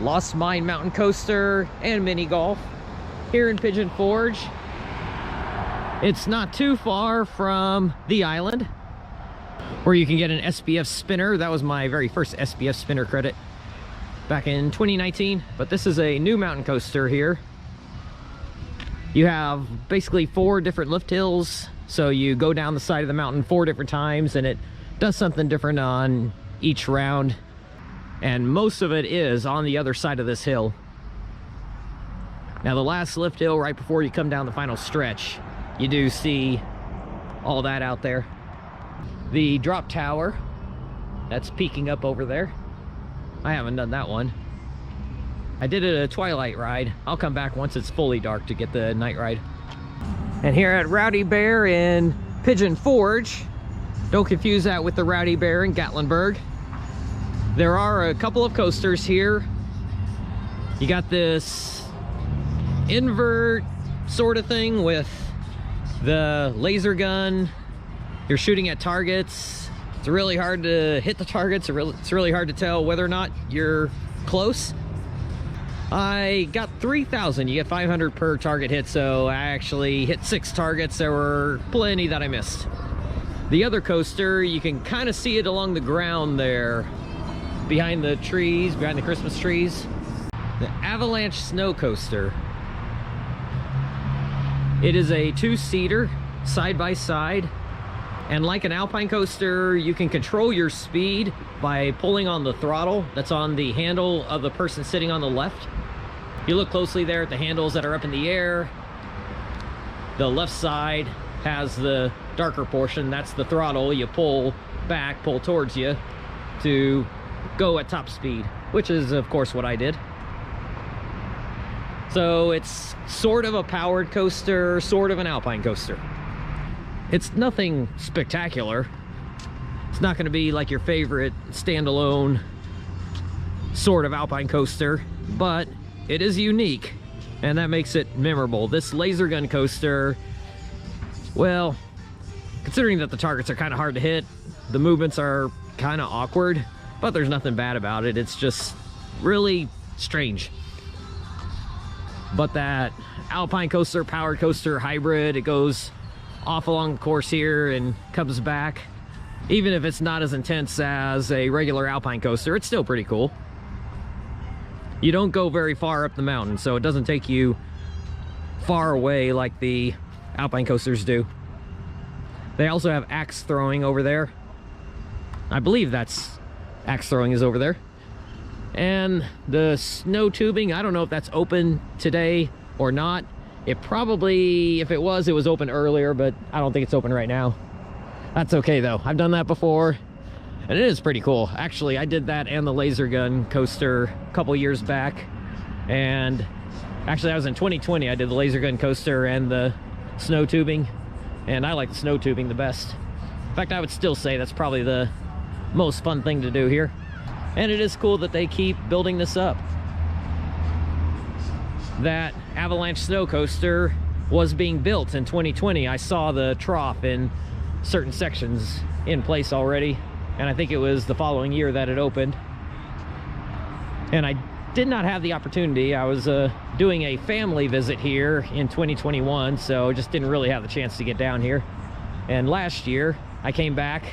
Lost Mine Mountain Coaster and Mini Golf here in Pigeon Forge. It's not too far from the island where you can get an SBF spinner. That was my very first SBF spinner credit back in 2019. But this is a new mountain coaster here. You have basically 4 different lift hills. So you go down the side of the mountain 4 different times and it does something different on each round. And most of it is on the other side of this hill. Now the last lift hill right before you come down the final stretch, you do see all that out there. The drop tower, that's peeking up over there. I haven't done that one. I did it a twilight ride. I'll come back once it's fully dark to get the night ride. And here at Rowdy Bear in Pigeon Forge, don't confuse that with the Rowdy Bear in Gatlinburg. There are a couple of coasters here. You got this invert sort of thing with the laser gun. You're shooting at targets. It's really hard to hit the targets. It's really hard to tell whether or not you're close. I got 3,000. You get 500 per target hit, so I actually hit 6 targets. There were plenty that I missed. The other coaster, you can kind of see it along the ground there, behind the trees, behind the Christmas trees. The Avalanche Snow Coaster. It is a 2-seater, side by side. And like an alpine coaster, you can control your speed by pulling on the throttle that's on the handle of the person sitting on the left. You look closely there at the handles that are up in the air. The left side has the darker portion. That's the throttle. You pull back, pull towards you to go at top speed, which is of course what I did. So it's sort of a powered coaster, sort of an alpine coaster. It's nothing spectacular. It's not going to be like your favorite standalone sort of alpine coaster, but it is unique, and that makes it memorable. This laser gun coaster, well, considering that the targets are kind of hard to hit, the movements are kind of awkward, but there's nothing bad about it. It's just really strange. But that alpine coaster, powered coaster hybrid, it goes off along the course here and comes back. Even if it's not as intense as a regular alpine coaster, it's still pretty cool. You don't go very far up the mountain, so it doesn't take you far away like the alpine coasters do. They also have axe throwing over there. I believe that's axe throwing is over there. And the snow tubing, I don't know if that's open today or not. It probably, if it was open earlier, but I don't think it's open right now. That's okay though. I've done that before and it is pretty cool. Actually, I did that and the laser gun coaster a couple years back. And actually, I was in 2020. I did the laser gun coaster and the snow tubing, and I like the snow tubing the best. In fact, I would still say that's probably the most fun thing to do here. And it is cool that they keep building this up. That Avalanche Snow Coaster was being built in 2020. I saw the trough in certain sections in place already, and I think it was the following year that it opened. And I did not have the opportunity. I was doing a family visit here in 2021, so just didn't really have the chance to get down here. And last year I came back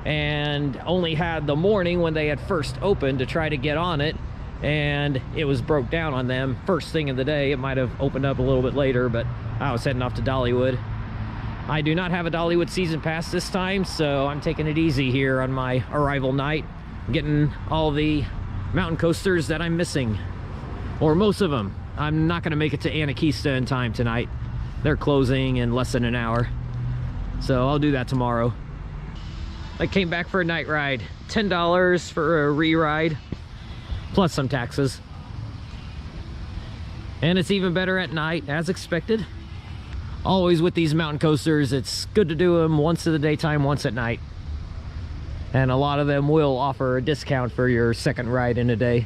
and only had the morning when they had first opened to try to get on it, and it was broke down on them first thing in the day. It might have opened up a little bit later, but I was heading off to Dollywood. I do not have a Dollywood season pass this time, so I'm taking it easy here on my arrival night, getting all the mountain coasters that I'm missing, or most of them. I'm not going to make it to Anakeesta in time tonight. They're closing in less than an hour, so I'll do that tomorrow. I came back for a night ride. $10 for a re-ride, plus some taxes. And it's even better at night, as expected. Always with these mountain coasters, it's good to do them once in the daytime, once at night. And a lot of them will offer a discount for your second ride in a day.